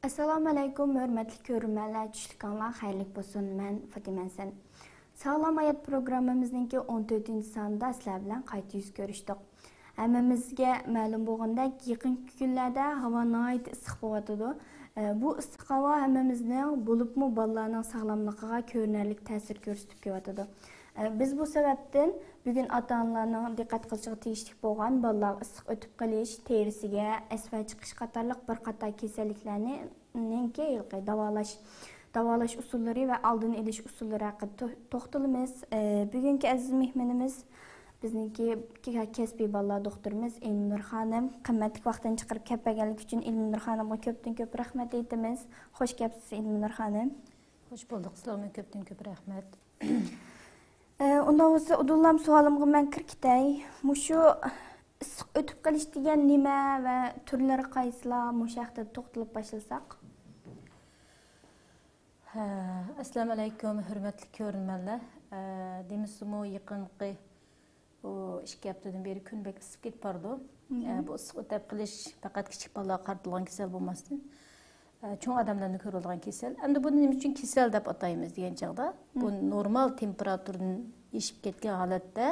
Assalamu alaykum, hörmətli görürmənlər, düşlük anlar, xeyirlik olsun. Mən Fatimə Sən. Sağlam hayat programımızdaki 14-cü sonda sizlər bilan qayta yüz görüşdük. Həmmimizə məlum bolğandək, yaxın günlərdə hava nəhayət issiq boğatıdı. Bu issiq hava həmmimizin bulubmu balalarının sağlamlığına görünərlik təsir göstərib kevatıdı. Biz bu səbəbdən bugün ata-analarning diqqət qilishga tegishli bo'lgan bolalar issiq o'tib qolish, terisiga asfa chiqish qatorliq bir qator kasalliklarni davolash usullari va oldini olish usullari haqida to'xtalamiz. Bugungi aziz mehmonimiz bizniki kasbiy bolalar doktorimiz Elnur xonim. Qimmatli vaqtini chiqarib kelganligi uchun Elnur xonimga ko'pdan-ko'p rahmat aytamiz. Xush kelibsiz Elnur xonim. Xush bulduk. Sizlarga ko'pdan-ko'p rahmat. Ondan olsa udullam sualımga ben kirkitay. Muşu issiq o'tib qolish degan nima va turlari qaysilar? Mush haqida to'xtalib başlasak. Assalomu alaykum, hurmatli ko'rganlar. Demismi yaqinqi bu 2 haftadan beri kunbek isib ketib bordi. Bu issiq o'tib qolish faqat kichik bolalarga qaratilgan kasal bo'lmasdan çoğu adamlarni ko'rilgan kasal. Endi buni nima uchun kasal deb ataymiz degan chog'da, bu normal temperaturdan eshib ketgan holatda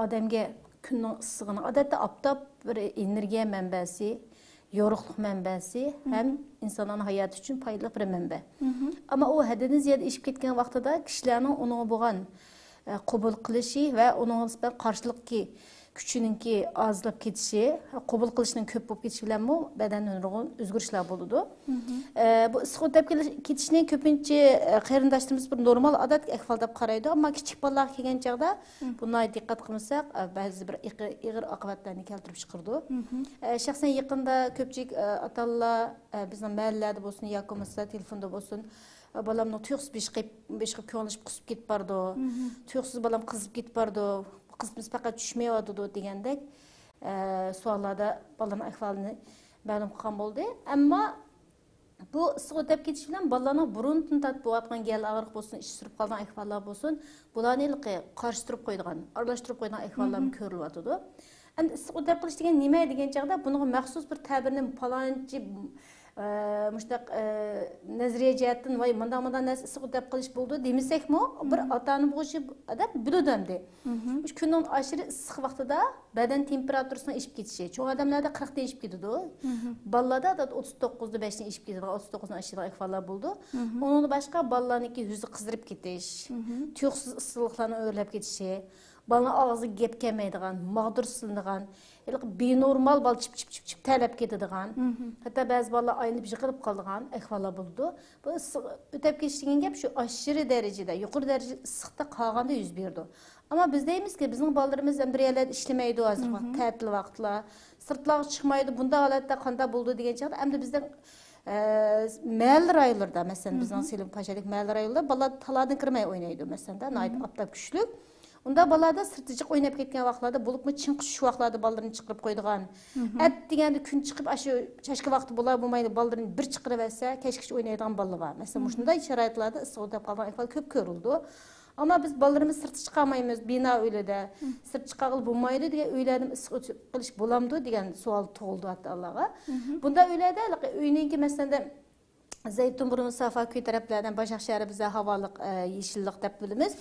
odamga kunning issig'ini odatda oftob bir energiya manbasi, yorug'lik manbasi ham insonning hayoti uchun foydali bir manba. Ammo u haddidan ziyod eshib ketgan vaqtida kishilarning uni bo'lgan qabul qilishi va uning nisbatan qarshilikki küçüğünki azlıp ketişi, qabul qilishning ko'p bo'lib ketishi bilan mu badanning nurg'un o'zgarishlar bo'ladi. Bu issiq o'tib ketishning ko'pincha qarindoshlarimiz bir normal odat ahvol deb qaraydi, ammo kichik bolalar kelgan chog'da bunga diqqat qilmasak, ba'zi bir ig'ir oqibatlarni keltirib chiqardi. Shaxsan yaqinda ko'pchilik ota-onalar bizning mahallalarda bo'lsin yoki bo'lmasa telefonda bo'lsin, balamning tuyuqsiz besh qilib ko'nglishib qusib ketib bordi. Tuyuqsiz balam qizib ketib bordi. Kızımız fakat düşmeyyordu degandek suallarda balaның ahvolini ma'lum qilgan bo'ldi. Ammo bu issiq o'tib ketish bilan balaning burundan tatib bo'layotgan gal og'riq bo'lsin, ish surib qolgan ahvollar bo'lsin, bularni qarshi turib qo'ydigan, aralashtirib qo'ygan ahvollar ko'rilyotdi. Endi issiq o'tib qilish degan nima degan chog'da bunga maxsus bir ta'birni palonchi müştak nazariye cihetten vay manda nas issiq o'tib qilish bo'ldi demasakmi, bir otani bo'lishi adam bilodamdi. Shu kunning aşırı issiq vaqtida badan temperaturasini eshib ketishi. Cho'ng odamlarda 40 da eshib ketadi. Bolalarda 39 da 5 ni eshib ketadi, 39 ni aşırı ahvollar bo'ldi. Onun boshqa bolalarniki yuzi qizdirib ketish, tuyuqsiz issiqliklarni o'rlab ketishi, balaning og'zi gap kelmaydigan, mag'dursizlangan, benormal bal chip talab ketadigan, hatto ba'zi bolalar aynib yiqilib qolgan ahvollar bo'ldi. Bu o'tib ketish degan gap shu aşırı darajada, yuqori darajada issiqda qolganda yuz berdi. Ama biz deymizki bizning bolalarimiz embriyalar ishlamaydi hozir ta'til vaqtlar, sirtlarga chiqmaydi. Bunda holatda qanday bo'ldi degan chog'da endi bizning mahalla rayonlarda, masalan bizning Selim Paşadek mahalla rayonlarda bolalar talardan kirmay o'ynaydi masalan, nayt aptab kuchli. Unda bolalarda sirtijiq o'ynab ketgan vaqtlarda bo'libmi chinqish shu vaqtlarda bolalarni chiqarib qo'ydigan. At deganda kun chiqib shu chashki vaqti bo'lmaydi, bolalarni bir chiqarib olsa, kechgacha o'ynaydigan bolalar bor. Masalan, shunday sharoitlarda issiq o'tib qolgan ahvol ko'p ko'rildi. Ama biz balalarimiz sirtga chiqamaymiz, bina o'ylada, sirt chiqaqil bo'lmaydi degan o'ylarni issiq o'tib qilish bo'lamdi degan savol tug'ildi hatta Allohga. Bunda o'ylarda uyninki masalan Zeytinburnu Safaköy taraflardan Başak şehri bize havalık, yeşillik dep bilimiz.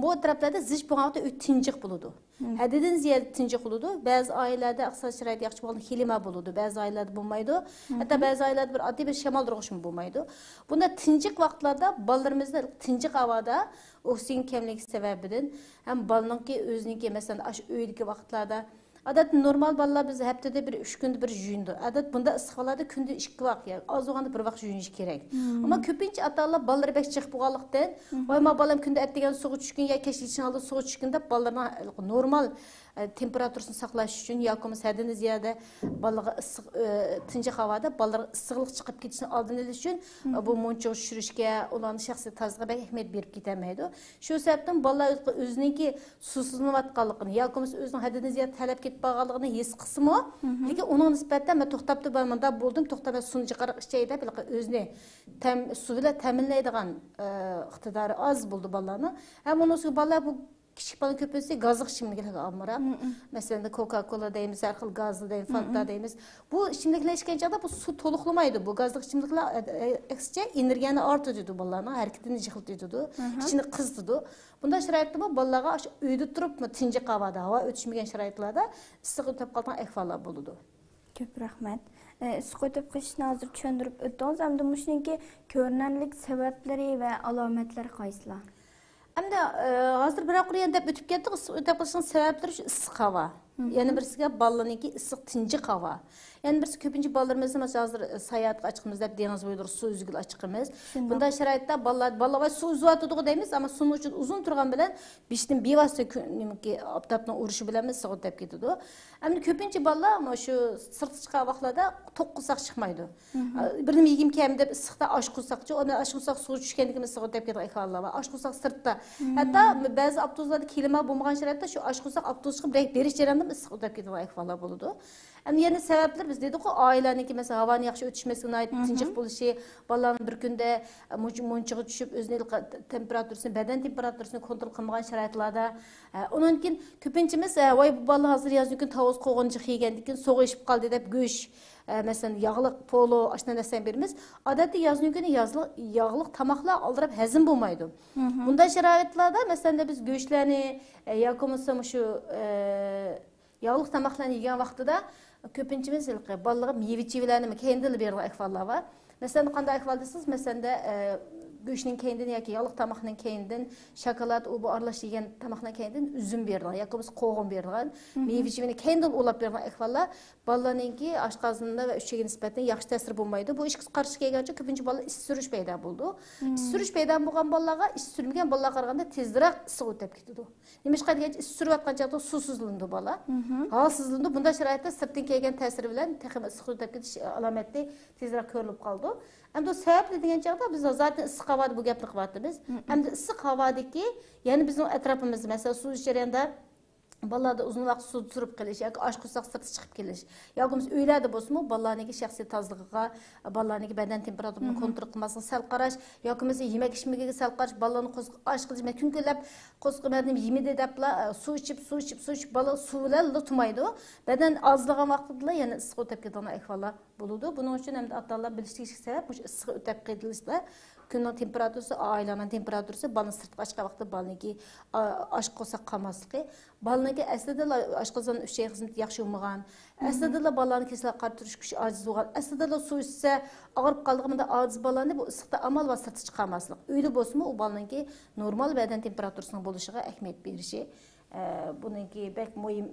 Bu taraflarda ziş boğazda tinçik buludu. Hadidin ziyade tinçik buludu. Bazı ailelerde aksal şirayet yakıcı olan hilima buludu. Bazı ailelerde bulmaydı. Hatta bazı ailelerde bir adli bir şemal duruşum bulmaydı. Bunda tinçik vaktlarda ballarımızda tinçik havada oksijen kemliği sebebinden hem balınınki özününki mesela aş öydeki vaktlarda adat normal balalar biz haftada bir 3 kunda bir juyundu. Adat bunda issiqlarda kunda 2 vaqt, yani az o'g'anda bir vaqt juyunish kerak. Ammo ko'pincha ota-onalar balalar bek chiqib bo'lganlikdan, voy ma balam kunda atdigan suv ichgan ya kechki için aldı suv ichgan deb balalarning normal temperaturasini saqlash uchun yoki haddan ziyada balaga issiq tinchik havoda balalar issiqlik chiqib ketishini oldini olish uchun bu munchoq tushirishga, ularning shaxsiy tozaligiga bek ahamiyat berib ketamaydi. Shu sababdan balalar o'ziniki suvsizlanayotganligini yoki o'zining haddan ziyada talab ketib qolganligini his qilsa-mu, lekin uning nisbatan men to'xtabdi banda bo'ldim, to'xtab suvni chiqarib ichaydi deb o'zini suv bilan ta'minlaydigan iqtidori oz bo'ldi balalarning. Ham uning balalar bu kichik bola ko'pincha gazli ichimliklarga almıra. Masalan, Coca-Cola deymiz, har xil gazlı deymiz, Fanta deymiz. Bu ichimliklar ichgan chog'da bu suv to'liqlamaydi. Bu gazli ichimliklar aksicha energiyani ortitadi bolalarning harakatini jiqiltadi, ichini qizitadi. Bunda sharoitda bu bolalarga uyda turib, tinchlik havoda, havo o'tishmagan sharoitlarda issiq o'tib qolgan ahvollar bo'ladi. Ko'p rahmat. Issiq o'tib qolishni hozir tushuntirib o'tdingiz. Hamda shuningki ko'rinarlik sabablari va alomatlari qaysilar? Hamda hozir bir oqriyan deb o'tib ketdik. Issiq o'tib qolishning sabablari shu issiq havo. Yana birisiga bolalarniki issiq tinchlik havo. Yani birisi köpüncü ballarımızda mesela hazır sayahatga açıqımız dep deniz boyları su üzgül açıqımız. Bunda şarayitda ballar su uzatıdığı deymiz ama suyun ucu uzun turgan bilen biştin bevasita aptapның uruşu bilen biz sığıt dep ketidi. Hem köpüncü ballar ama şu sırt çıkan vaqtlarda tok qılsaq çıkmaydı. Birini yegim kem dep ıssiqda aş qılsaqçı, ona aş qılsaq su düşkendikimiz sığıt dep ketidi ahvallar var. Aş qılsaq sırtda. Hatta bazı avtobuslarda kelime bulmagan şarayitda şu aş qılsaq avtobus çıkıp beriş jaranda ıssiq dep ketidi ahvallar boludu. Yani yeni sebepler biz dedik o aileniki mesela havanın yaxşı ötüşmesine ait tinchlik bo'lishi, balalarning bir kunda munchiga tushib o'zining temperaturasini, beden temperaturasini kontrol qilmagan sharoitlarda, undan keyin ko'pinchimiz voy bu bola hozir yozning kun tovuz qo'g'inchiq yegandan keyin so'g'ishib qoldi deb go'sht, masalan yog'liq polo, ashuna narsa beramiz. Odatda yozning kuni yog'liq tamoqlar oldirib hazm bo'lmaydi. Bunday sharoitlarda masalan biz go'shtlarni yoki bo'lmasa shu yog'liq tamoqlarni yegan vaqtida ko'pinchimiz bolalarga meva-chevalarni kendil bergan ahvollar var. Mesela qanday ahvoldasiz? Mesela go'shtning keyindan yoki yog'liq tamoqning keyindan shokolad u bu aralash yegan tamoqning keyindan uzum berilgan yoki biz qo'g'in berilgan meva-chevani keyindan ulab bergan ahvollar bolalarningki oshqozonida va ichiga nisbatan yaxshi ta'sir bo'lmaydi. Bu ishga qarshi kelgancha ko'pincha bolalar is surish paydo bo'ldi. Is surish paydo bo'lgan bolalarga is surmagan bolalarga qaraganda tezroq issiq o'tib ketadi. Nimishqa degancha is surayotgan chog'da suvsizlandi bola. Holsizlandi. Bunday sharoitda sirtdan kelgan ta'siri bilan texnik issiq o'tib ketish alomati tezroq ko'rilib qoldi. Hem de sebepli degan chog'da biz zaten issiq havoda bu gapni qilyapmiz. Hem de issiq havodagi, ya'ni bizning atrofimizda mesela suv jarayonida bolalarda uzun vaqt suv turib qilish yoki osh qilsak sirtga chiqib kelish yoki biz uylarda bo'lsa-mu bolalarning shaxsiy tozaligiga, bolalarning badan temperaturini kontrol qilmasligiga sal qarash yoki biz yemak ichmagiga sal qarash, bolalarni osh qilish kunlab qo'zg'amadimi yemidi debla suv ichib bola suv bilan tutmaydi. Badan ozlagan vaqtida yana issiq o'tib ketadigan ahvollar bo'ladi. Buning uchun ham ota-onalar bilishlik sabab shu issiq o'tib ketilishda kunning temperaturasi, ailenin temperaturasi, balani sirtqa chiqqan vaqtda balaniki osh qilsak qolmasligi, balaniki aslida oshqozon uchay xizmati yaxshi bo'lmagan, aslida balaning kasallik qarshi kuchi ojiz bo'lgan, aslida suv ichsa og'rib qolganida ojiz balani bu issiqda amal va sirtga chiqarmaslik. Uyda bo'lsa-mu u balaniki normal badan temperaturasining bo'lishiga ahamiyat berishi, buningki bek muhim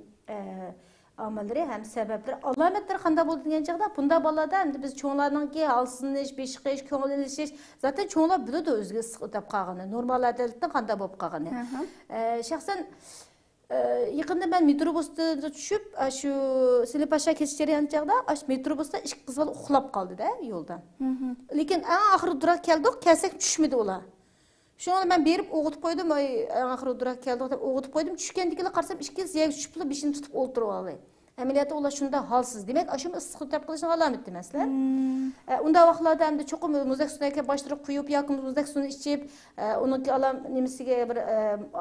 amalları hem sebepleri alametleri qanday bo'ldi degan chog'da bunda bolalarda endi biz cho'nglarningki halsizlanish, beshiqish, ko'ngillishish zaten cho'nglar biladi o'ziga issiq o'tib qolgani, normal adatdan qanday bo'lib qolgani. Shaxsan yaqinda men metrobusda tushib, shu Silipasha ketish jarayoni chog'da metrobusda ikki qiz bola uxlab qoldi-da yo'lda. Lekin eng oxiri durak keldik, kelsak tushmadi ular. Şunu ben berip oğutup koydum, ahırı durak geldi, oğutup koydum. Düşkendikiyle qarsam ikki ziyag tushibli beshini tutib o'ltirib oldi. Ameliyatda ular shunda halsiz. Demek aşım issiq o'tib qilishni alamet demaslar. Unda vaqtlarda hamda cho'qim muzak suvga bostirib quyib yoki muzak suvini ichib, uniki alam nimasiga bir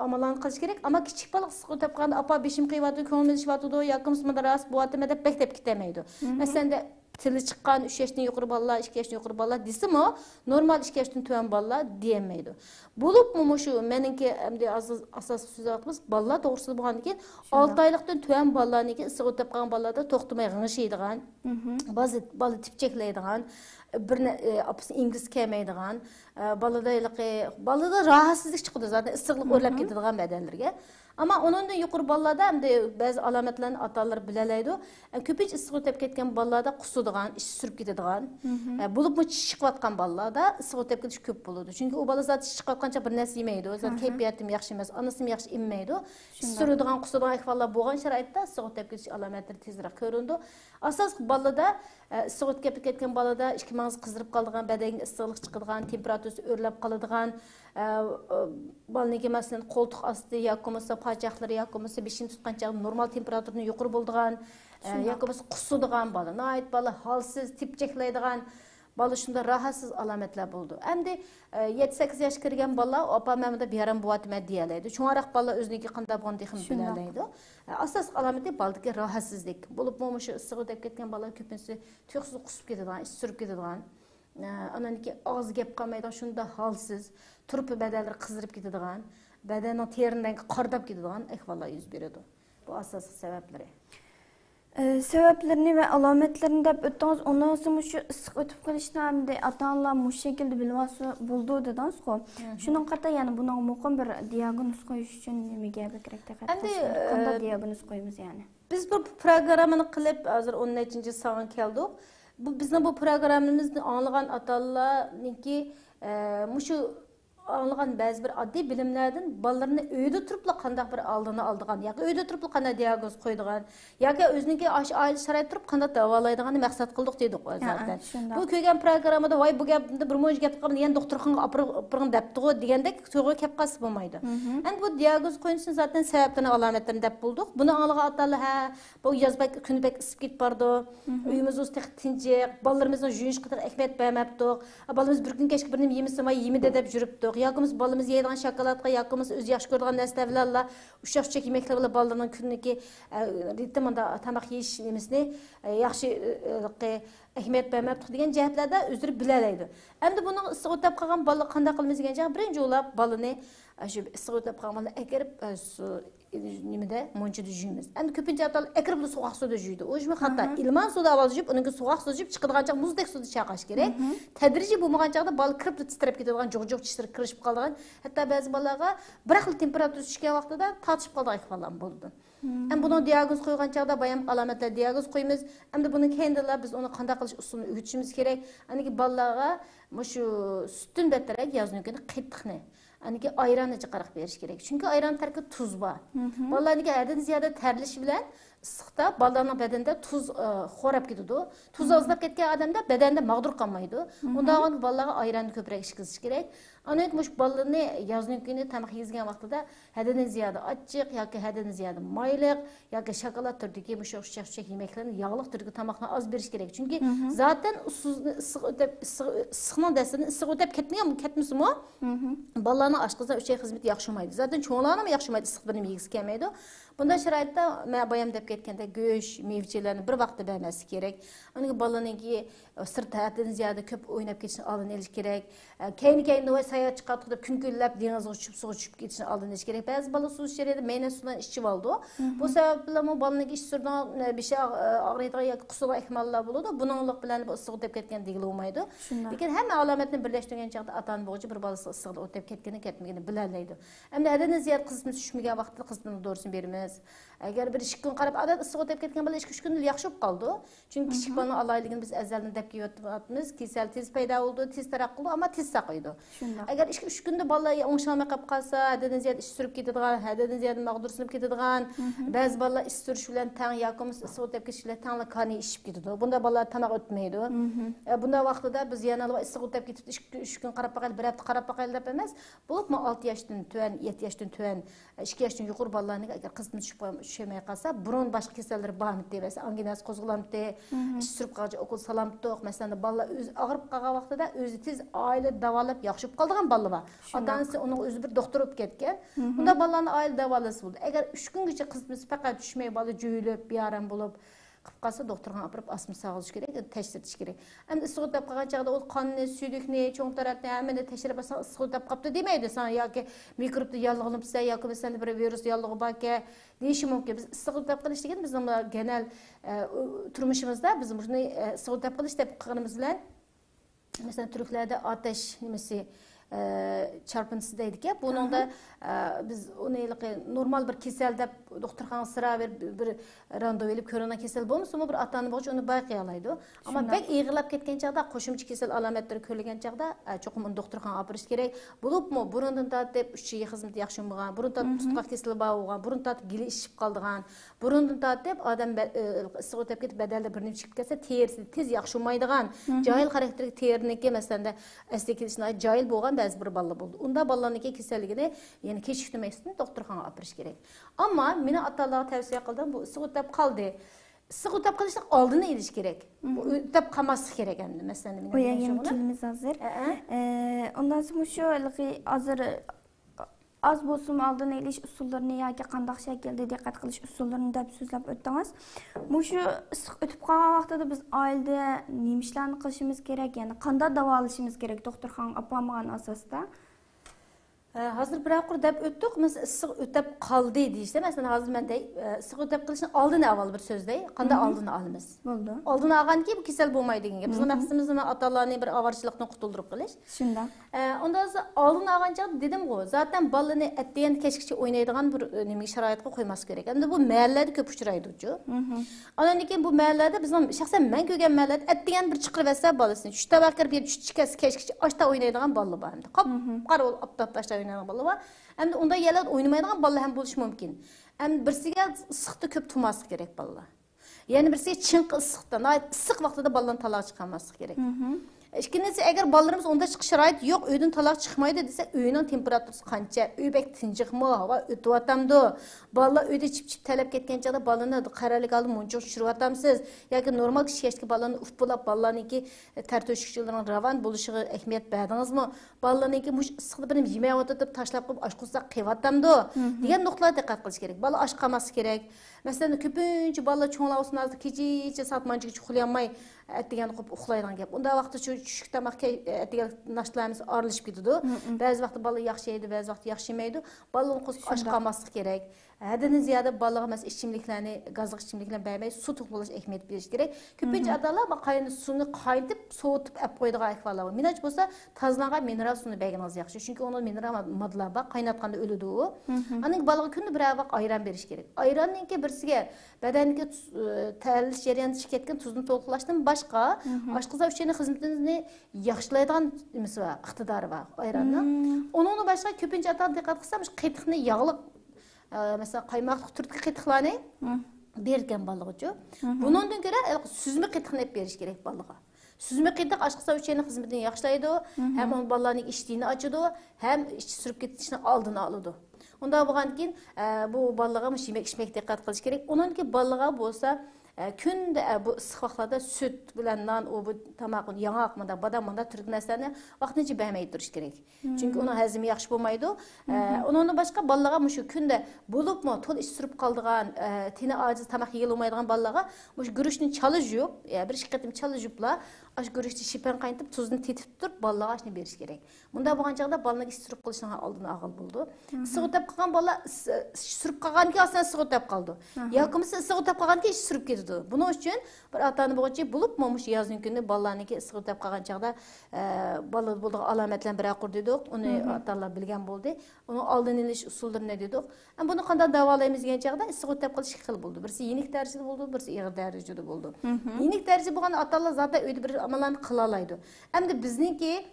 amalan qilish kerak. Ama kichik bola issiq o'tib qolganda apa beshim qiyyapti, ko'nglim ishyapti, yoki ras bo'atma deb beklab ketamaydi. Masalan tili chiqqan 3 yoshdan yuqori bolalar, 2 yoshdan yuqori bolalar desimi, normal 2 yoshdan tuvan bolalar deyamaydi. Bo'libmi shu meningki asosiy so'z aytamiz, bolalar to'g'risida bo'lgandan keyin 6 oylikdan tuvan bolalarniki issiq o'tib qolgan bolalarda to'xtamay g'ingshiydigan, ba'zi bola tipchaklaydigan, bir apisi ingliz kelmaydigan, balada rahatsizlik chiqadi zaten issiqlik o'rlab ketadigan badanlarga. Ama onundan yuqori bolalarda hamda ba'zi alomatlarni ota-onalar bilalaydi. Ko'pincha issiq o'tib ketgan bolalarda qusadigan, ish surib ketadigan, bo'libmi chiqayotgan bolalarda issiq o'tib ketish ko'p bo'ladi. Chunki u bola zot chiqayotgancha bir narsa yemaydi, zot kayfiyatim yaxshi emas, onasi yaxshi emmaydi. Ish suradigan, qusadigan ahvollar bo'lgan sharoitda issiq o'tib ketish alomatlari tezroq ko'rindi. Asosiy bolada issiq o'tib ketgan bolada ikki mang'iz qizdirib qoladigan, badanga issiqlik chiqadigan, temperaturasi o'rlab qoladigan, balaniki masalan qo'ltiq osti yoki bo'lmasa pachaqlari yoki bo'lmasa beshini tutgan chog'da normal temperaturani yuqori bo'ladigan yoki bo'lmasa qusadigan bola, noit bola, holsiz, tipchaklaydigan Bala şunda rahatsız alametler buldu. Hem de 7-8 yaş kirgen bala apa memde bir yaram buatma diyeleydi. Çoğarak bala özneki qanda bolğan dexin bilaleydi. Asas alameti baldaki rahatsızlık. Bolup momuşu ısığı dep ketken bala köpünsü tüyüksüz qusup ketadigan, iş sürüp ketadigan. Ananiki ağız gep qalmaydigan şunda halsiz, turup bedeller qızdırıp ketadigan, bedenin terinden qardap ketadigan ahvollar yuz beradi. Bu asas sebepleri. Sebeplerini ve alametlerini de öttünüz. Ondan sonra şu ısık ötüp kalışını hem de ata-Allah bu şekilde bilmesi buldu dediniz ki. Şunun kata yani buna muhkim bir diagnoz koyuş için nemege bekerek de katlaşır. Kanda diagnoz koyumuz yani. Biz bu programını kılıp hazır 13. sağın keldik. Bu bizim bu programımızda anlayan ata-Allah ki muşu anlayan bazı bir adli bilimlerden balalarını öyle turupla kandak bir aldığını aldıgan, ya öyle turupla kandak diagnoz koyduğun, ya ki özünki aile şarayet turup kandak davalaydıganı maksat kıldık dedik zaten. Bu köygen programda vay bu gapda bir moş gap qilgan degan doktorxonaga apırğın depdi degandek to'g'ri kep qasib bo'lmaydi. Endi bu diagnoz qo'yishning zaten sabablarini alamatlarini deb buldik. Buni anlagan atalar ha bu yazbak kunbek isib ketib bardi. Uyimiz o'z tinchik, balalarimizni juyush qadar ehmiyat bermabdik. Balamiz bir kun kechki bir nim yemasa voy yemide deb yuribdik. Yakımız balımız yeydiğin şokoladga, yakımız öz yaxşı gördüğün nesnelerle, uşaq yemekler bilan balalarning kuniki ritmida tamaq yeyish nemesini yaxşı ehmiyet bermabdik degan jihatlarda o'zlari bilalaydi. Endi buni issiq o'tab qolgan bola qanday qilamiz degan birinchi o'ylab balani shu issiq o'tab qolgan bolani akirib nimada monchada juymiz. Endi ko'pincha atalar akirib sovuq suvda juydi. O ishmi xato. Ilman suvda avval juyib, uningga sovuq suv juyib chiqadigancha muzdek suvda chaqash kerak. Tadrijiy bo'lmagan chaqda bola kirib titrab ketadigan, jo'q-jo'q tishtirib kirishib qolgan. Hatto ba'zi bolalarga bir xil temperatura tushgan vaqtida tatishib qolgan ahvollar bo'ldi. Hem bunu diagnoz koygan çağda bayam alametler diagnoz koyumuz. Hem de bunun kendiler biz onu kanda kılış usulünü öğütüşümüz gerek. Hani ki ballağa şu sütün betterek yazın günü kıttıkne. Hani ki ayranı çıkarak veriş gerek. Çünkü ayran terki tuz var. Vallahi hani ki erden ziyade terliş bilen sıkta ballarının bedende tuz xorap gidiyordu. Tuz azlap ketken adamda bedende mağdur kalmaydı. Ondan ballağa ayranı köprek işkisiz gerek. Anayet muş ballarını yazın günü tamak yizgen vaxtıda hededen ziyade açık, ya ki hededen ziyade maylık, ya ki şokolat türdeki muşak şişek yemeklerini yağlık türdeki tamakla az veriş gerek. Çünkü zaten sıkının dersini ısık ötep ketmiyor mu, ketmiş mi? Ballarına aşkıza şey hizmeti yakşımaydı. Zaten çoğunlarına mı yakşımaydı, ısık benim yegisi kelmeydi. Bunda şirayette bayam dep ketkende göç, mevcilerini bir vaqtda vermesi gerek. Onun balının ki sırt hayatından ziyade köp oynap geçişini alın eliş gerek. Kendi o sayat çıkartıp da künküllep denize uçup su uçup geçişini alın eliş gerek. Bazı balı su içeriğinde meyne sudan işçi oldu. Bu sebeple mi balının iş sürden bir şey ağrıydığı ya kusura ihmallar buldu. Bununla bilen ısığı dep ketken değil olmaydı. Lakin hem alametini birleştirgen çağda atan boğucu bir balısı ısığı dep ketkeni ketmegeni bilerleydi. Hem de hedenden ziyade kızını düşmegen vaqtda kızının doğrusunu vermez. Eğer bir işik gün qarab adat ısığı ötep ketken bala 2-3 gün yaxşı qaldı. Çünkü kichik balani alayligini biz azaldan dep kelyapmiz. Kesel tez payda oldu, tez taraq qildi, ama tez saqaydı. Eğer 2-3 günde bala oңşalmay qap qalsa, hadadan ziyade iş sürüp ketadigan, hadadan ziyade mağdursunub ketadigan, ba'zi balalar iş sürüş bilan tang yakımız ısığı ötep ketish bilan tangla kani işip ketadi. Bunda balalar tamaq ötmeydi. Bunda vaqtida biz yana ısığı ötep ketib 2-3 gün qarab baqayl, bir hafta qarab baqayl dep emas. Bulup 6 yaşdan tön, 7 yaşdan tön, 2 yaşdan yuqur balalarni eğer qizim düşmeye kalsa, burun başka keseller bağımlı diye mesela anginas qo'zg'alamdi diye, iş sürüp qalca okul salamdi, mesela balla öz ağırıp qalgan vaqtida özü tez aile davalab yaxşıp qaldigan balla var. Atanisi onun özü bir doktor olib ketgan. Bunda ballarni aile davalası bo'ldi. Eğer 3 güngacha qizimiz faqat düşmey balla jo'yilib, biyaram bo'lib qilib qalsa doktorga apirib asma sağılış kerak, tekshirtish kerak. Endi ısığı o'tib qolgan chaqda ol qonni, suyuqni, cho'ng taratni hammani tekshirib olsa ısığı o'tib qolibdi demaydi. Sen yoki mikrobni yallig'lanibsa yoki mesela bir virus yallig'i borki deyishi mumkin. Biz ısığı o'tib qilish degan bizning genel turmushimizda biz buni ısığı o'tib qilish deb qilganimiz bilan mesela Türklerde ateş nimasi çarpıntısı deydik ya. Bunun da biz onu normal bir kesel de doktorxana sıra bir randevu elib korona kesel bo'lmasa bir atanı boğucu onu bayqayalaydı. Ama pek iğirlap ketken çağda qo'shimcha kesel alametleri ko'rgan çağda çoxum onu doktorxana apirish kerak. Bulup mu burundan tatib 3 yil xizmat yaxshi bo'lgan, burun tatib tutqaq kesel bo'lgan, burun tatib gili ishib qoldigan, burundan tatib odam ısığı o'tib ketib badalda bir nim chiqib ketsa terisi tez yaxshi bo'lmaydigan, jahil xarakterli teriniki masalan asli kelishine jahil bo'lgan ba'zi bir balla bo'ldi. Unda ballarniki kasalligini yani kechiktirmasdan doktorxonaga apirish kerak. Ama meni atalarga tavsiya qildim bu ısığı o'tib qoldi. issiq o'tab qilishni oldini elish kerak. O'tab qolmaslik kerak endi masalan. Bu yengil kelimiz hazır. Ondan sonra şu hazır az bo'lsin oldini elish usullarini yoki qanday shaklda diqqat qilish usullarini deb so'zlab o'tdingiz. Shu issiq o'tib qolgan vaqtida biz oilada nima ishlarni qilishimiz kerak, ya'ni qanday davolashimiz kerak doktorxona apamagan asosda? Hazır bırakır deb o'tdik, biz issiq o'tab qoldi deyishdi. Masalan, hozir men dey, issiq o'tab qilishni oldini avval bir so'zday, qanday oldini olamiz. Bo'ldi. Oldini olganki bu kasal bo'lmaydi degan gap. Bizning maqsadimiz ota-onalarni bir avarchilikdan qutuldirib qilish. Shunda. Ondan sonra oldini olgancha dedim-ku, zaten balani etdigan kechgacha o'ynaydigan bir nima sharoitga qo'ymas kerak. Endi bu mahallada ko'p uchraydi-ku. Ondan keyin bu mahallada bizning shaxsan men ko'rgan mahallada etdigan bir chiqirib etsa bolasini 3 tabaq kirib 3 kechgacha oshda o'ynaydigan bolalar bor endi. Qop-qora bo'lib aptap tashlar oynayan balla var. Hem de onda yerler oynamaydigan balla hem buluş mümkün. Hem birisiga ıssiqda köp tutmaslik gerek balla. Yani birisiga çınqı ıssiqda, ıssiq vaqtida balladan talağa çıkarmaslik gerek. İkincisi eğer ballarımız onda çıkış şarayet yok, öyden talağa çıkmaydı desek, öyünün temperatürası qancha, öy bek tinjiq mı, hava ötüp atamdı. Balla öyde çip talep ketken çağda balını qaralik alıp muncuq şurup atamsız. Yoki normal kişiyeşki balını ufpulap ballarınki tertöşükçülerin ravan buluşuğu ehmiyet berdiniz mi? Ballarınki muş ıssiqda benim yemeğe otatıp taşlap koyup aşqızda qeyip atamdı. Diyen noktalara dikkat qilish gerek. Balla aşk qalması gerek. Mesela köpünçü balla çoğunlar olsun azdı keçi satmancı uxlayanmay etdigan qilib uxlaydigan gap. Unda vaqtda shu tushlik tamoqqa etdigan nashtalarimiz arilishib ketadi. Ba'zi vaqtda bola yaxshi yeydi, ba'zi vaqtda yaxshi yemaydi. Bolaning qo'sib osh qolmaslik kerak. Haddan ziyada bolaga mas ichimliklarni, gazli ichimliklarni bermay, suv to'plash ahamiyat berish kerak. Ko'pincha otalar bu qayni suvni qaynatib, sovutib olib qo'yadigan ahvollar bor. Minaj bo'lsa, tozlangan mineral suvni berganingiz yaxshi. Chunki uning mineral moddalar bor, qaynatganda o'ladi u. Aning bolaga kunda bir vaqt ayron berish kerak. Ayronninki birisiga badaniga tayyorlash jarayonida chiqib ketgan tuzni to'lqilashdan boshqa oshqozon uchun xizmatini yaxshilaydigan nimasi bor, iqtidori bor ayronning. Uning boshqa ko'pincha otalar diqqat qilsam, qiytiqni yog'liq mesela qaymoqli turtki qiytiqlarni bergan bolaga. Bundan ko'ra süzme qiytiqni olib berish kerak bolaga. Süzme qiytiq oshqozon uchun xizmatini yaxshilaydi, ham uning bolalarning ishini ochadi, ham ichki surib ketishni oldini oladi. Unda bo'lgan keyin bu bolalarga yemek ichmek diqqat qilish kerak. Uningki bolalarga bo'lsa künde bu issiq vaqtlarda süt bilan non, o bu tamoq yong'oqmanda, badammanda turgan narsalarni vaqtincha bermay turish kerak. Chunki uning hazmi yaxshi bo'lmaydi. Undan boshqa bolalarga shu kunda bo'libmi, to'l ish surib qoldigan, teni ojiz tamoq yeyil olmaydigan bolalarga shu guruchni chalajib, bir ikki qatim chalajiblar, ash guruchni shipan qaynatib, tuzni tetib turib bolalarga shuni berish kerak. Bunda bo'lgan chaqda bolalarga ish surib qilishning oldini og'il bo'ldi. Issiq o'tab qolgan bola surib qolganki aslida issiq o'tab qoldi. Yoki issiq o'tab qolganki ish surib ketdi. Bunun için bir atanı boğaçı bulup mamuş yazın günü ballarınki ıssiq o'tab qolgan chaqda balla bulduğu alametlen bir akır dedik. Onu atalar bilgen buldu. Onu aldın iliş usulları ne dedik. Ama bunu qanday davalayımız gen chaqda ıssiq o'tab qilish ikki xil buldu. Birisi yenik derecede buldu, birisi ig'ir derecede buldu. Yenik derecede bo'lgan atalar zaten öyle bir amalarni qila oladi. Endi bizniki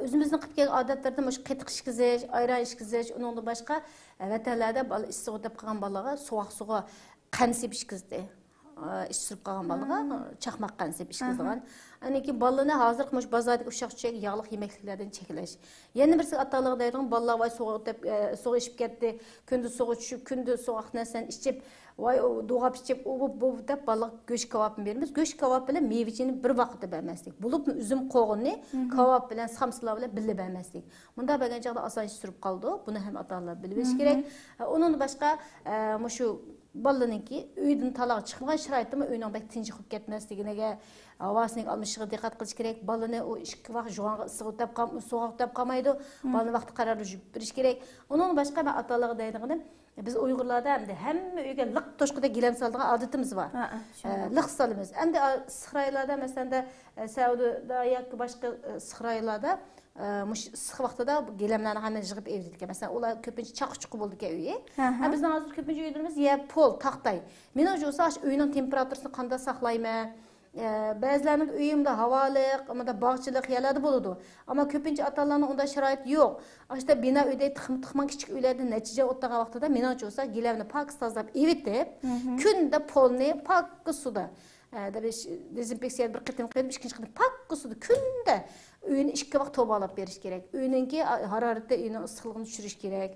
özümüzün qilib kelgan odatlarda mush qitiq ishkizish, ayron ishkizish, undan boshqa vatanlarda issiq o'tab qolgan bolaga sovuq suvga qansib ishkizdi. İş sürüp qalgan balaga chaqmaq qansib ishkizdigan. Aniki balani hozir qilmoq bozordagi ushaq tushak yog'li yemekliklardan cheklash. Yana birisi atalığı deydigan balalar voy sovuq deb sovuq ishib ketdi. Kunda sovuq tushib, kunda sovuq narsan ichib, voy doğab ichib, bu deb balaga go'sht kebabini beramiz. Go'sht kebab bilan mevachini bir vaqtda bermaslik. Bulupmi üzüm qo'g'ini kebab bilan samslar bilan birga bermaslik. Bunda bergan chaqda oson ish surib qoldi. Buni ham atalar bilish kerak. Undan boshqa shu balaninki uydan talağa chiqmagan sharoitda uyning bek tinch qilib ketmasligiga, havosining almashiga diqqat qilish kerak. Balani o ikki vaqt jo'g'onga issiq o'tab qolmaydi, sovuq o'tab qolmaydi. Balani vaqti qarorli yuvib berish kerak. Undan boshqa men atalarga deydiganim, biz Uyg'urlarda hamma uyga liq to'shqida gilam soladigan odatimiz bor. Liq solamiz. Endi Sixroylarda masalan Saudiyada yoki boshqa Sixroylarda mush issiq vaqtida gilamlarni hamma yig'ib evdiki. Masalan, ular ko'pincha chaqchuqi bo'ldi ki uyi. Bizning hozir ko'pincha uylarimiz ya pol, taqtay. Meni o'sha uyning temperaturasini qanday saqlayman? Bazılarının uyumda havalık, ama da bağçılık yerlerde buludu. Ama köpünce atalarının onda şarayet yok. İşte bina öde tıkman küçük öylerde netice ottağa vaxtada menaj olsa gilavni pak tazlap evitte, künde polni pak suda. dezinfeksiya bir qitim qilib, ikkinchi qitim pak suda kunda uyni 2 vaqt to'g'rilab berish kerak. Uyninki harorati uyning issiqligini tushirish kerak.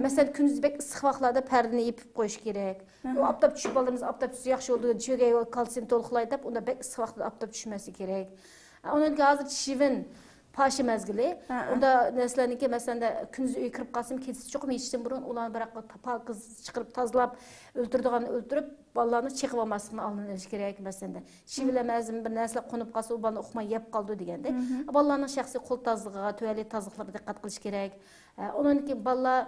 Masalan, kunduz bek issiq vaqtlarda pardani yepib qo'yish kerak. U aptab tushib bolalarimiz aptab tushsa yaxshi bo'ldi, cho'gay va kalsium to'liqlaydi deb, unda bek issiq vaqtda aptab tushmaslik kerak. Onun hozir shivin paşı mezgili. Onda nesleniki mesela kunduz uy kirib qolsam, kechasi cho'qim yetishdan burun ularni bir pokuz chiqarib tozalab, o'ltirdigan o'ltirib, bolalarni chiqib olmasligini oldin olish kerak mesela. Shivilamazim bir narsa qo'nib qolsa, u bolani uqmay yeb qoldi deganda, bolalarning shaxsiy qo'l tozaligiga, tuvalet tozaliklariga diqqat qilish kerak. Onunki bolalar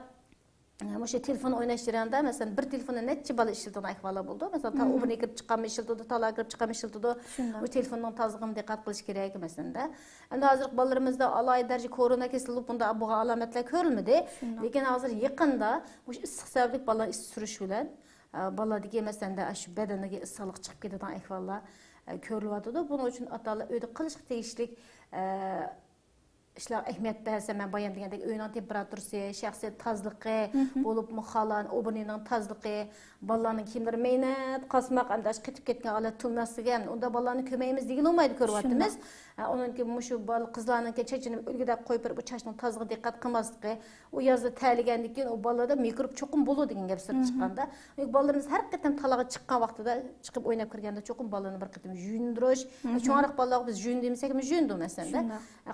Moşe telefon oynaş jarayonida mesela bir telefonu neçe bala işildiğine ahvala buldu. Mesela ta ubini kirib chiqqanmi ishildi, tala kirib chiqqanmi ishildi. Bu telefonning tozlig'iga diqqat qilish kerak mesela. Endi hozir bolalarimizda alayda darajada korona kesilib, bunda bu alomatlar ko'rilmadi. Lekin hozir yaqinda bu issiq sababli bolalar is surish bilan boladagi mesela shu badaniga issiqlik chiqib ketadigan ahvollar ko'rilyapti. Buning uchun otalar uyda qilish tegishli İşler ehmiyet berse men bayan degandek uyning temperaturasi, shaxsiy tozaligi, bo'lib muxalan, o'binining tozaligi, bolalarning kiyimlari meynat, qasmaq, andash qitib ketgan holat tulmasligi, unda bolalarni ko'maymiz degan olmaydi ko'ryapmiz. Onunki mushu bola qizlarning chechinib o'lgida qo'yib bu chachning tozaligiga diqqat qilmasligi, u yozda tayligandan keyin u bolalarda mikrob cho'qim bo'ladi degan gap sir chiqqanda, bolalarimiz har qatam talaga chiqqan vaqtida chiqib o'ynab kirganda cho'qim bolalarni bir qatam yuyindirish, cho'ngroq bolalarga biz yuyin demasak, biz yuyindim mesela.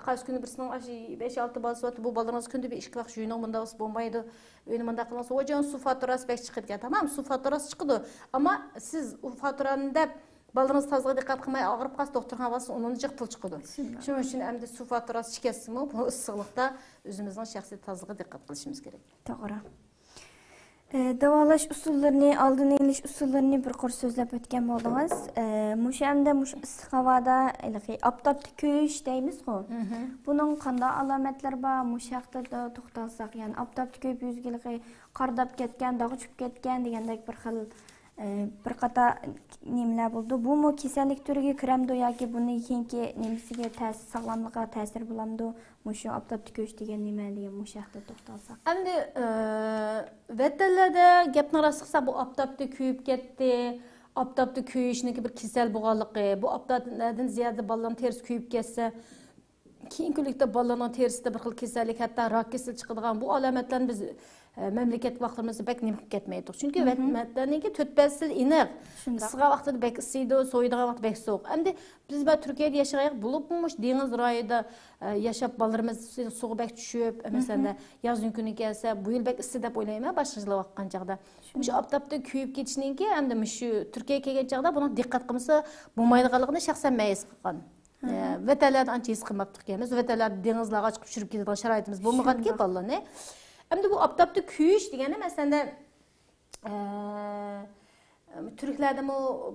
Qaysi kuni birsini 5-6 balası var. Bu ballarınız kundu bir işki vakit juyunun bunda olmaydı. Öyle bunda kılmasa hocanın su faturası pek çıkıdı. Tamam, su faturası çıkıdı. Ama siz o faturanın da ballarınız tazığa dikkat kılmaya ağırıp kalsı doktoruna basın, onun cık pul çıkıdı. Şunun için hem de su faturası çıkası mı? Bu ısıqlıqda özümüzün şahsi tazığa dikkat kılışımız gerek. Doğru. Davalash usullarini, oldini olish usullarini bir qor so'zlab o'tgan bo'ldingiz. Mushu hamda mush issiq havoda aptapni ko'yish deymiz-ku. Buning qanday alomatlari bor? Mush haqida to'xtalsak, ya'ni aptapni ko'yib yuzgiligi qardab ketgan, dog'i tushib ketgan degandek bir xil bir qator nimalar bo'ldi. Bu mu kasallik turiga kiramdi yoki buni keyingi nimasiga ta'sir, sog'lomlikqa ta'sir bo'lamdi? Mushu aptapni ko'yish degan nima degan mush haqida to'xtalsak. Endi vatanlarda gapni rostqilsa bu aptapni kuyib ketdi. Aptapni kuyishniki bir kasal bo'lganligi, bu aptapdan ziyada bolalarning terisi kuyib ketsa, keyingi kunlikda bolalarning terisida bir xil kasallik, hatto rak kasali chiqadigan bu alomatlarni biz memleket vaqtımızda bek nima qilib ketmaydik. Chunki vatanlarniki 4 fasl iniq. Issiq vaqtida bek isiydi, so'ydigan vaqt bek sovuq. Endi biz bu Turkiyada yashayaq bo'libmish, dengiz rayonida yashab bolalarimiz suv bek tushib, masalan, yozning kuni kelsa, bu yil bek isi deb o'ylayman, boshqa yil vaqtgan chaqda. Shu aptapda kuyib ketishningki, endi shu Turkiyaga kelgan chaqda buni diqqat qilmasa bo'lmaydiganligini shaxsan men his qilgan. Vatanlarda ancha his qilmabdik ekan. Vatanlarda dengizlarga chiqib tushirib ketadigan sharoitimiz bo'lmagan-ki bolalarni. Hem de bu aptapta küyüş degeni mesela Türklerde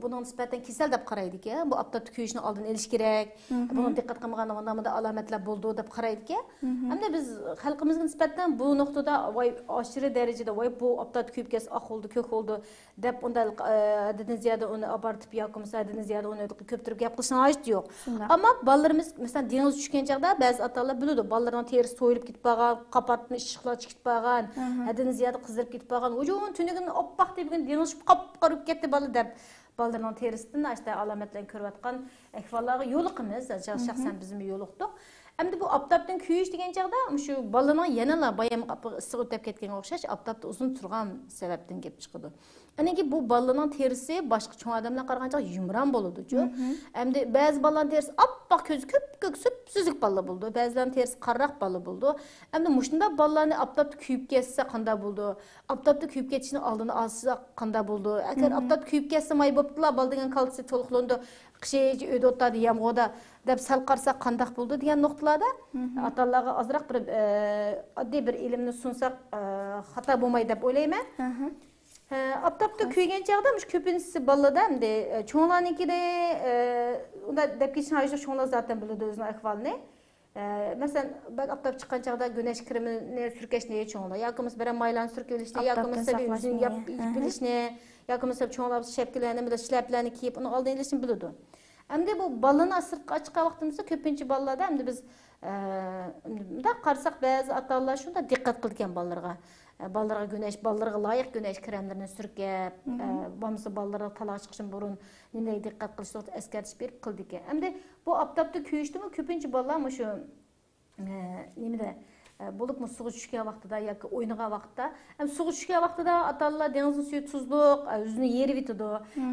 bunun nispeten kesel dep qaraydı ki, bu aptapta küyüşünü aldın eliş gerek, bunun dikkat qilmagan da alametler buldu dep qaraydı ki. Hem de biz halkımızın nispeten bu noktada aşırı derecede bu aptapta küyüp kes ak oldu, kök oldu dep onda dediniz ziyade onu abartıp yakımız, dediniz ziyade onu köptürüp yapılışına ait yok. Ama ballarımız mesela deniz düşken çağda bazı atalar biliyordu. Ballardan terisi soyulup gitip bağan, kapatmış ışıklar çıkıp bağan, dediniz ziyade kızdırıp gitip bağan. Ucuğun tünüğünün oppak diye bir gün deniz kapkarıp gitti balı dep. Ballardan terisinden işte alametlerini körüvatkan ehvalları yoluqimiz. Şahsen bizim yoluqtuk. Hem de bu aptapdan küyüş degen çağda şu balının yanına bayam ısık ötep ketken okşaş aptapta uzun turgan sebepten gep çıkıdı. Yani ki bu balının terisi başka çoğun adamlar qaraganda yumran boludu. Hem de bazı balların terisi appak közü köp süzük balı buldu. Bazıların terisi qarraq balı buldu. Hem de muşunda ballarını aptapta küyüp kesse qanda buldu. Aptapta küyüp ketişini aldığını alsa qanda buldu. Eğer aptapta küyüp kesse may boptular bal degen kalsı toluqlandı. Qışayıcı öde otadı yamğoda dep sal qarsa qandaq buldu degan noktalarda atalarga azraq bir addi bir ilimni sunsak xata bo'lmaydi deb o'ylayman. Aptapta kuygan chaqda mush ko'pinchisi bolalarda hamda cho'nglarnikida unda deb ketishni hozir cho'nglar zaten biladi o'zining ahvolini. Masalan, bak aptap chiqqan chaqda güneş kremini surkashni cho'nglar, yakimiz bilan maylan surkilishni, yakimiz o'zini yap bilishni, yakimiz cho'nglar shapkalarni bilan shlaplarni kiyib uni oldin ilishni biladi. Hem de bu balını sırtqa chiqqan vaqtimizda ko'pincha bolalarda hem de biz da qarsak bazı atalar shunda diqqat qilgan bolalarga. ballarga güneş, ballarga layık güneş kremlerini sürkep, bolmasa ballarga talağa chiqishdan burun nimaga diqqat qilish to'g'risida eskartish berib qildi ekan. Endi bu aptapda kuyishdimi ko'pincha bolalar shu nimada bo'libmi suvga tushgan vaqtida yoki o'ynagan vaqtda, ham suvga tushgan vaqtida ota-onalar dengizning suvi tuzliq, o'zini yerib yetadi.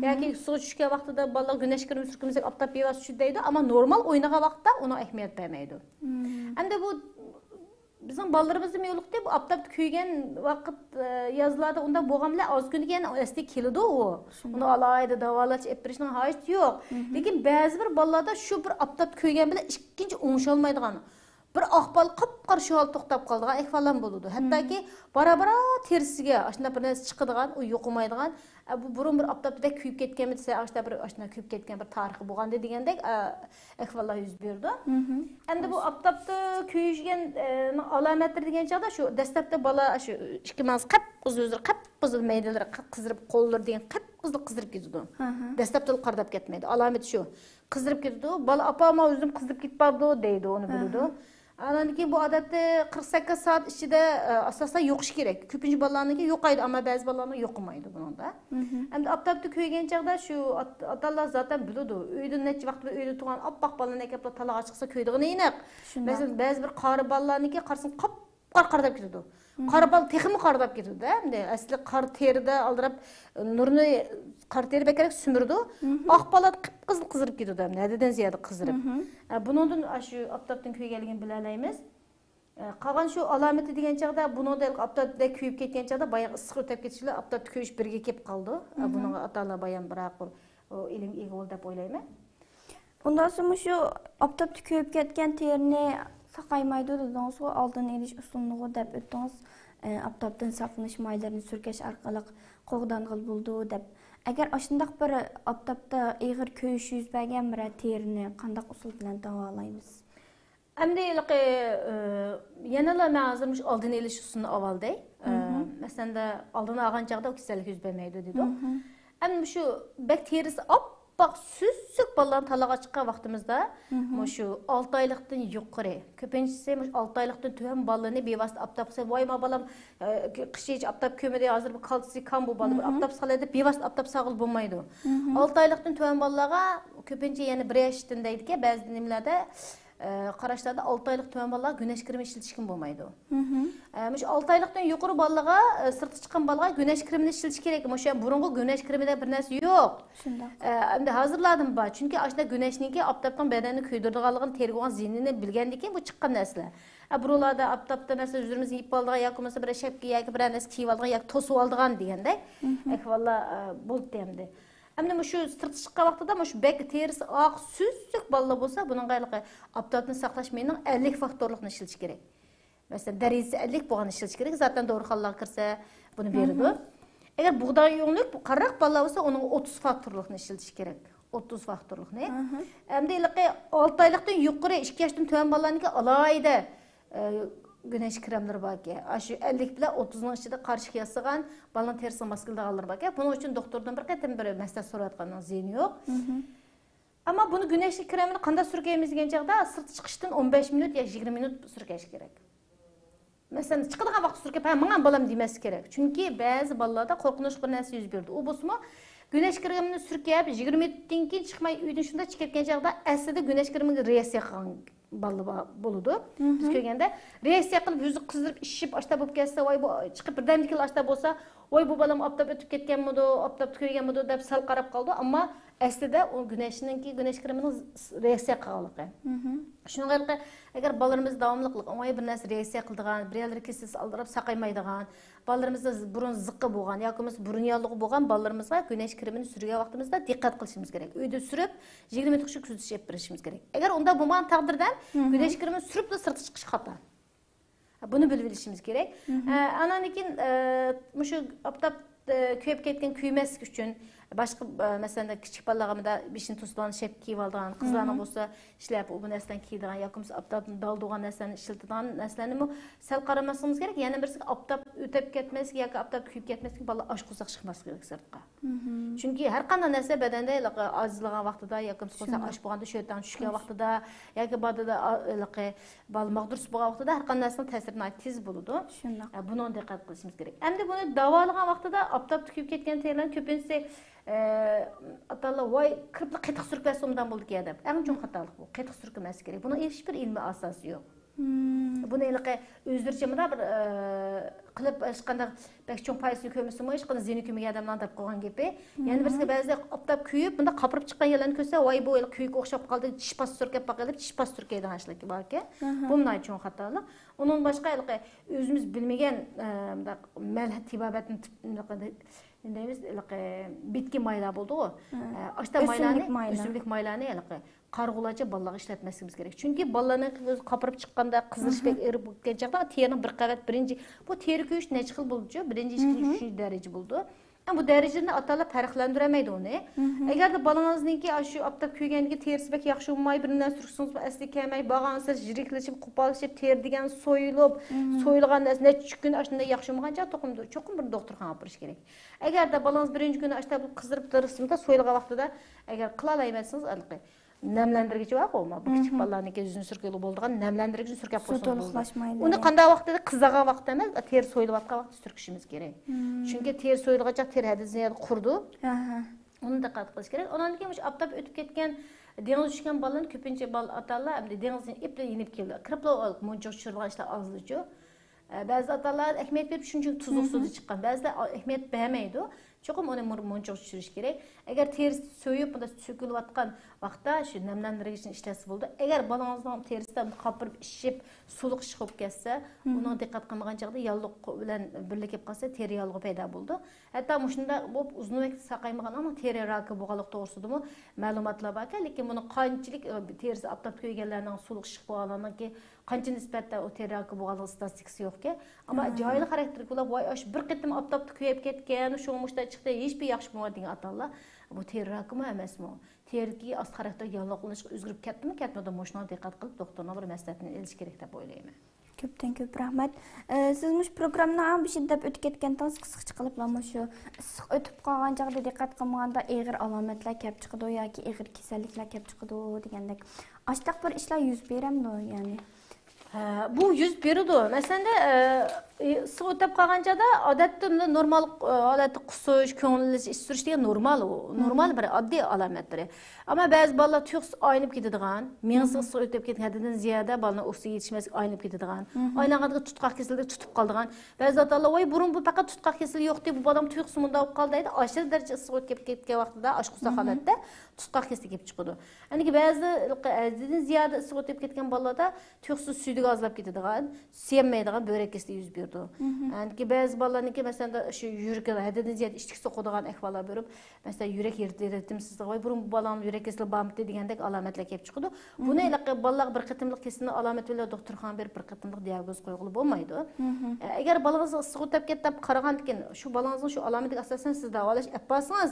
Yoki suvga tushgan vaqtida bolalar güneş kremi surkimisak aptap bevas tushdi deydi, ammo normal o'ynagan vaqtda uni ahamiyat bermaydi. Endi bu bizim ballarımızın yo'liq deb aptapda kuygan vaqt yozlarda unda bo'lganlar ozgina asli keladi u. Uni alayda davolash epirishning hojati yo'q. Lekin ba'zi bir bolalarda shu bir aptap kuygan bilan ikkinchi o'ng'isholmaydigan bir aqbal qip-qora shu hol to'xtab qoladigan ahvollar bo'ladi. Hattoki bara-bara terisiga ashuna bir narsa chiqadigan, u yo'qolmaydigan, bu burun bir aptapda kuyib ketganmi desa, ashuna kuyib ketgan bir tarixi bo'lganda degandek ahvollar yuz berdi. Endi bu aptapda kuyishgan alomatlari degan chog'da shu dastlabda bola shu ikki maz qip-qizil o'zlari qip-qizil maydalari qizdirib qo'llari degan qip-qizil qizdirib ketadi. Dastlabda qardab ketmaydi. Alomati shu. Qizdirib ketadi. Bola apama o'zim qizdirib ketibdi deydi, uni biladi. Ananiki bu odatda 48 soat ichida asosan yo'qish kerak. Ko'pincha bolalarniki yo'qaydi, ammo ba'zi bolalarning yo'qmaydi bunda. Endi aptapda kuygan chaqda shu otalar zaten biladi. Uyda necha vaqt uyda turgan oppoq bolalarni kelib talaga chiqsa kuydigini aniq. Masalan, ba'zi bir qari bolalarniki qarsin qop qardab ketadi. Qari bola texmi qardab ketadi. Endi asli qar terida aldirab nurni qar teri bekarak sumirdi. Oq bola qip-qizil qizirib ketadi. Nadadan ziyoda qizirib. Buningdan shu aptapdan kuyganligini bilalaymiz. Qolgan shu alomati degan chaqda buningda aptapda kuyib ketgan chaqda bayaq issiq o'tib ketishlar aptapda kuyish birga kelib qoldi. Buning ota-onalar bayan biroq ilim ega bo'ldi deb o'ylayman. Undan so'ng shu aptapda kuyib ketgan terini saqaymaydi dedingiz, oldini olish usulini deb o'tdingiz. Aptapdan saqlanish maylarini surkash orqali qo'g'dang'il bo'ldi deb. Agar ashundaq bir aptapda ig'ir kuyish yuz bergan bir terini qanday usul bilan davolaymiz? Endi yanalar men hozir oldini olish usulini avvalday. Masalan, oldini olgan chaqda kasallik yuz bermaydi dedi. Endi shu bakteriyasi bak süzsük balalarni talağa chiqqan vaqtimizda shu 6 oylikdan yuqori, ko'pinchisi 6 oylikdan tuvan balalarni bevosita aptap qilsa, voy ma balam qishgacha aptap ko'madi, hozir bu kalsiy kam bu bala bir aptap soladi, bevosita aptap sog'il bo'lmaydi. 6 oylikdan tuvan balalarga ko'pincha yana 1 yoshdan deydi-ki, ba'zi nimalarda qarashlarda 6 oylik tuvan balalar güneş kremi ishlatishkin bo'lmaydi. Shu 6 oylikdan yuqori balalarga sirti chiqqan balalarga güneş kremini ishlatish kerak. O'sha burungi güneş kremida bir narsa yo'q. Shunday. Endi hozirladim bor. Chunki ashunda güneşniki aptapdan badanni kuydirganligini, tergan zinini bilgandan keyin bu chiqqan narsalar. Burolarda aptapda masalan o'zimizni yeb oldigan yoki bo'lmasa bir shapka yoki bir narsa kiyib oldigan yoki to'sib oldigan degandek. Ahvollar bo'ldi endi. Endi shu sirti chiqqan vaqtida shu bek terisi oq süzsük balla bo'lsa, buning qayliqi aptapni saqlash mening 50 faktorlikni ishlatish kerak. Masalan, darajasi 50 bo'lgan ishlatish kerak. Zaten dorixonalarga kirsa buni beradi. Agar bug'doy yo'qlik, bu qaraq balla bo'lsa, uning 30 faktorlikni ishlatish kerak. 30 faktorlikni. Endi 6 oylikdan yuqori 2 yoshdan tuvan bolalarniki alayda güneş kremleri var ki, aşı 50 bile 30'un içinde karşı kıyasıgan balon terisi maskıldaganlar var ki, bunun için doktordan bir qatam bir mesele so'rayotganning ziyni yo'q. Ama bunu güneşlik kremini qanday surkaymiz degan chaqda sırt chiqishdan 15 minut ya 20 minut surkash kerak. Mesela chiqadigan vaqt surkab, "Menga bolam" demas kerak. Chunki ba'zi bolalarda qo'rqinch bir narsa yuz berdi. U bo'lsa güneş kremini surkab 20 minutdan keyin chiqmay uydan shunda chiqib ketgan chaqda aslida güneş kremiga reaksiya qilgan balla bo'ladi. Biz ko'rganda reaksiya qilib yuzi qizdirib ishib ashta bo'lib ketsa, voy bu chiqib birdamdikil ashta bo'lsa, voy bu balam aptap o'tib ketganmidi, aptap ko'rganmidi deb sal qarab qoldi, ammo aslida u güneş kremining reaksiya qilganligi. Shunga agar bolalarimiz davomlilik o'ng'ay bir narsa reaksiya qildigan, bir yerlar kesis aldirib saqaymaydigan, bolalarimizni burun ziqqi bo'lgan yoki burun yollig'i bo'lgan bolalarimizga güneş kremini surgan vaqtimizda diqqat qilishimiz kerak. Uyda surib 20 minut kuzatib berishimiz kerak. Agar unda bo'lmagan taqdirda güneş kremini surib da sirti chiqish xato. Bunu bilib olishimiz kerak. Andan keyin shu aptap kuyib ketgan kuymaslik uchun Başqa məsələn kiçik balalarımda beşin tuzdan şəp kiyib aldıran, qızlarına bolsa işləb bu nəsdən kiydiran, yoki aptapdan daldırğan nəsəni işlətdiran nəsləni sal qaramasımız kerak. Yəni birisi aptap ötəb ketməsi yoki aptap kuyub ketməsi bala aşqızaq çıxması kerak sırtqa. Çünki hər qanday nəsə bədəndə azlığan vaxtında yoki qısaq aş bolğanda şöytən düşkən vaxtında yoki badada bal mağdurus bolğan vaxtında hər qanday nəsənin təsiri tez buludu. Buna diqqət qilishimiz kerak. Əmdi bunu davalığan vaxtında aptap kuyub ketgan terilərin köpünsü atalar vay kırplı qetiq sürkləsomdan buldu ki adam. Ən çox xatalık bu. Qetiq sürkməsi kerak. Bunun heç bir ilmi asası yox. Bunu eləqə özürçəmdə bir qılıb aşqanda bək çox payısını kömüsü mü, aşqanda zeni kömüge adamdan tap qoğan gibi. Yəni birisi bəzide aptap kuyup, bunda qapırıp çıqqan yerlerini kösə, vay bu elə kuyuk oxşap qaldı, tiş pas sürkəp bakılıb, tiş pas sürkəydi hanşlı ki var ki. Bunun çox xatalık. Onun başqa eləqə özümüz bilməyən məlhət tibabətin Endemiz bitki mayla buldu o. Aşta ösümlük maylanı eləqə qarğulaca ballağı işlətməsimiz gerek. Çünki ballanın qapırıp çıqqanda qızılış bek erib gələcəkdə terinin bir qavat birinci bu teri köyüş neçə xil buldu? Birinci, ikinci, üçüncü dərəcə buldu. Yani bu derecelerini atalar fərqləndirəməydi onu. Əgər də balanızınki şu aptap köygəndiki terisi bək yaxşı olmay birindən sürüksünüz, əsli kəmək, bağansız, jirikləşib, qupalışıb, ter degen soyulub, soyulğan nə gün aşında yaxşı olmayınca toxumdur. Çoxun bir doktorxana apırış gerek. Əgər də balanız birinci günü aşda qızdırıb dırısında soyulğa vaxtıda əgər qılalaymasınız, nemlendirici var olma. Bu küçük balaların yüzünü sürkülü bolduğan nemlendirici sürkep bolsun. Onu qanday vaxtda qızağa vaxtda emas, ter soyulup atqa vaxtda sürküşümüz gerek. Çünki ter soyulğacaq ter hədizini qurdu. Onu da diqqət qilish kerak. Ondan keyin aptap ötüb ketgan deniz düşkən balların köpünçe bal atarlar, hem de denizin iple inip keldi. Kırıpla monçoq çırılğan işler azlıcı. Bəzi atarlar əhmiyyət verib çünki tuzluq suzu çıxqan. Bəzi də əhmiyyət bəyəməydi. Çoxum onu monçoq çürüş gerek. Əgər terisi söyüb, bunda sökülüb atqan vaxtda şu nemlendirici için işləsi buldu. Əgər balanızdan terisindən qapırıb, işib, suluq çıxıb kəssə, ona diqqət qılmağan çağda yalluq bilən birlikib qalsa teri yallığı peyda buldu. Hətta muşunda bu uzun vəqt saqaymağan ama teri rakı boğalıq doğrusudur mu? Məlumatlar var ki, lekin bunu qançilik terisi aptap köygənlərinin suluq çıxıb boğalandan ki, qançı nisbətdə o teri rakı boğalıq statistikası yox ki. Ama cahili xarakterik ola, vay aş bir qitim aptapda köyüb ketken, şu muşda çıxdı, hiçbir yaxşı boğadı degan atarlar. Bu teri rakı mı emas mı? Teriki az xarakter yallıq olunuşqa özgürüb ketdimi? Ketmedi muşuna diqqət qılıb doktoruna bir məsləhətini eliş gerek dep oylayman. Köpten köp rahmet. Siz muş programdan bir şey dep ötüp ketgенден qısqaça qılıplar şu ıssıq ötüp qalğan çağda diqqət qılmaganda ağır alametler kelip çıqıdı yoki ağır kasalliklar kelip çıqıdı degендek. Aştaq bir işler yüz beremdi yani. Bu yüz beridi. Mesela ıssıq ötüp qalğanca da adətdə normal halatda qusuş, köngüllüş, iş sürüş degan normal o. Normal bir addi alametleri. Ama bazı balalar tüyüq aynıp ketadigan, mengisi ıssıq ötüp ketgandan ziyada balalar oksigen yetişmeslik aynıp ketadigan. Aynağanda tutqaq kesildi, tutup qaldıgan. Bazı atalar "Voy, burun bu faqat tutqaq kesili yo'q" deb bu balam tüyüq sumunda olub qaldı deydi. Aşırı dərəcə ıssıq ötüp ketgan vaqtida aşqusaq holatda tutqaq kesili kelib chiqadi. Yani bazı azdan ziyada ıssıq ötüp ketgan balalarda tüyüqsiz suydik azlab ketadigan, sevməydigan börək kesili yüz berdi. Yani bazı balalarniki mesela şu yürek haddidan ziyada içki soqadigan ahvollar bo'lib, mesela yürek ritimsizligi, "Voy, burun bu balam yürek kesili barmı" degandek alametler kelib chiqadi. Buni balalar bir qitimlik kesilni alamet bilan doktorxona berib bir qitimlik diagnoz qo'yg'ili bo'lmaydi. Agar balangiz ıssıq o'tib ketdi deb qaragan ekan, shu balangizning shu alamatiga asosan siz davolash yapmasangiz,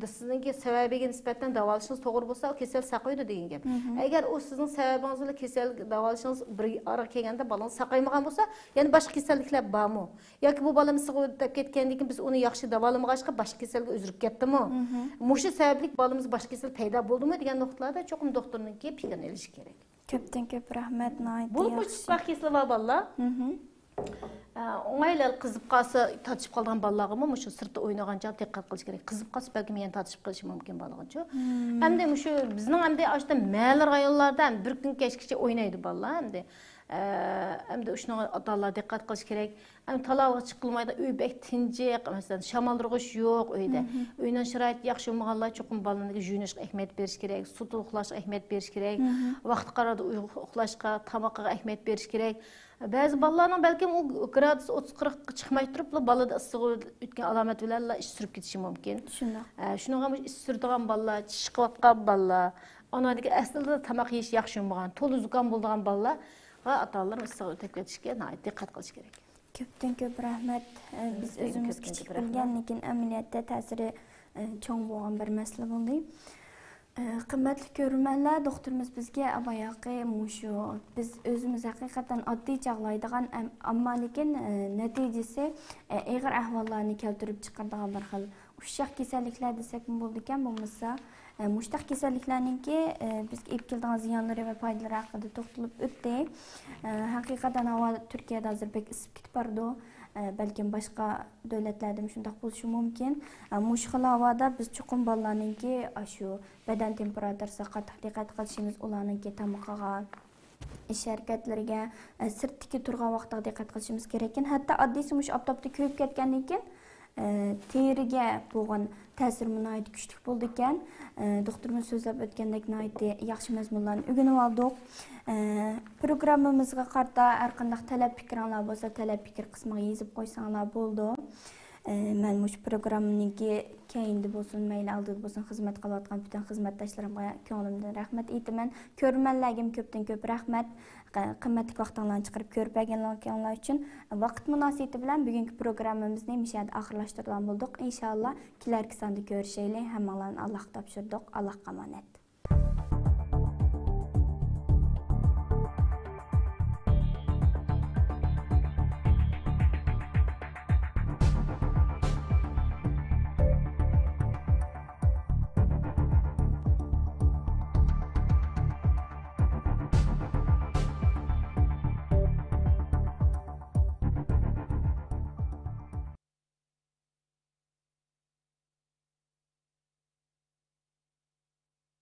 sizningki sababiga nisbatan davolashingiz to'g'ri bo'lsa, kasal saqaydi degan gap. Agar u sizning sababingiz bilan kasal davolashingiz bir ara kelganda balangiz saqaymagan bo'lsa, ya'ni boshqa kasalliklar bormi? Yoki bu balam ıssıq o'tib ketgandan keyin biz uni yaxshi davolamag'achqa boshqa kasalga o'zirib ketdimi? Mushu sababli balamiz boshqa kasal paydo bo'ldimi degan nuqtalarda cho'qim doktorningki fikrini olish kerak. Köpten köp rahmet Nayt. Bu tutqaq kesili var balla. Oңайлар qızıb qalsa tatışıb qalğan balalarımı muşu sırtda oynaganca diqqət qilish kerak. Qızıb qalsa bəlkə men tatışıb qilishi mümkün balığınca. Hamda muşu bizning hamda aşda ma'lum rayonlarda bir kun kechgacha o'ynaydi balalar hamda. Hamda shunga atalar diqqət qilish kerak. Ham talavga chiqilmaydi, uy bək tinjiq, masalan, shamaldırğış yo'q uyda. Uyning sharoiti yaxshi bo'lmaganlar cho'qim balalarga yuyinishga ahamiyat berish kerak, sut uxlashga ahamiyat berish kerak, vaqt qarada uxlashga, tamoqqa ahamiyat berish kerak. Bazı balalarning balkim u gradus 30-40 chiqmay turib, balada ıssıq o'tgan alomat bilan ish surib ketishi mumkin. Shunga ish suradigan balalar, chiqayotgan balalar, onadagi aslida tamoq yeyish yaxshi bo'lmagan, to'la zukan bo'lgan balalar va atalar ıssıq o'tib ketishga diqqat qilish kerak. Köpten köp rahmet. Biz özümüz küçük bilgen lekin ameliyatda ta'siri çoğun boğan bir mesele buldu. Qimmatli ko'rmanlar, doktorimiz bizga bayaqi mushu biz o'zimiz haqiqatan oddiy chaqlaydigan, ammo lekin natijasi og'ir ahvollarni keltirib chiqaradigan bir xil ushshaq kasalliklar desak bo'ldi ekan, bo'lmasa mushtaq kasalliklarninki bizga olib keladigan ziyonlari va foydalari haqida to'xtalib o'tdik. Haqiqatan havo Turkiyada hozir bek isib ketib bordi. Balkim boshqa davlatlarda shunday bo'lishi mumkin. Mush xil havoda biz chuqur bolalarninki shu badan temperaturasiga qattiq diqqat qilishimiz, ularninki tamoqiga, ish harakatlariga, sirtdagi turgan vaqtga diqqat qilishimiz kerak ekan. Hatto oddiysi mush oftobda ko'yib ketgandan keyin teriga bo'lgan ta'sir nihoyat kuchli bo'ldi ekan. Doktorimiz so'zlab o'tgandek nihoyat yaxshi mazmunlarni o'rganib oldik. Programmamizga qarta har qanday talab fikringlar bo'lsa, talab fikr qismiga yozib qo'ysanglar bo'ldi. Men mush programmaninki keyindi bo'lsin, mayli oldida bo'lsin, xizmat qilayotgan bütün xizmatdoshlarimga ko'nglimdan rahmat aytaman. Ko'rmanlarga ko'pdan ko'p rahmat. Qimmatli vaqtingizni chiqarib ko'rib berganlar uchun vaqt munosabati bilan bugungi programmamizni mishada oxirlashtirgan bo'ldik. Inshaalloh kelarki sonda ko'rishaylik. Hammalarni Allohga topshirdik. Allohga omonat.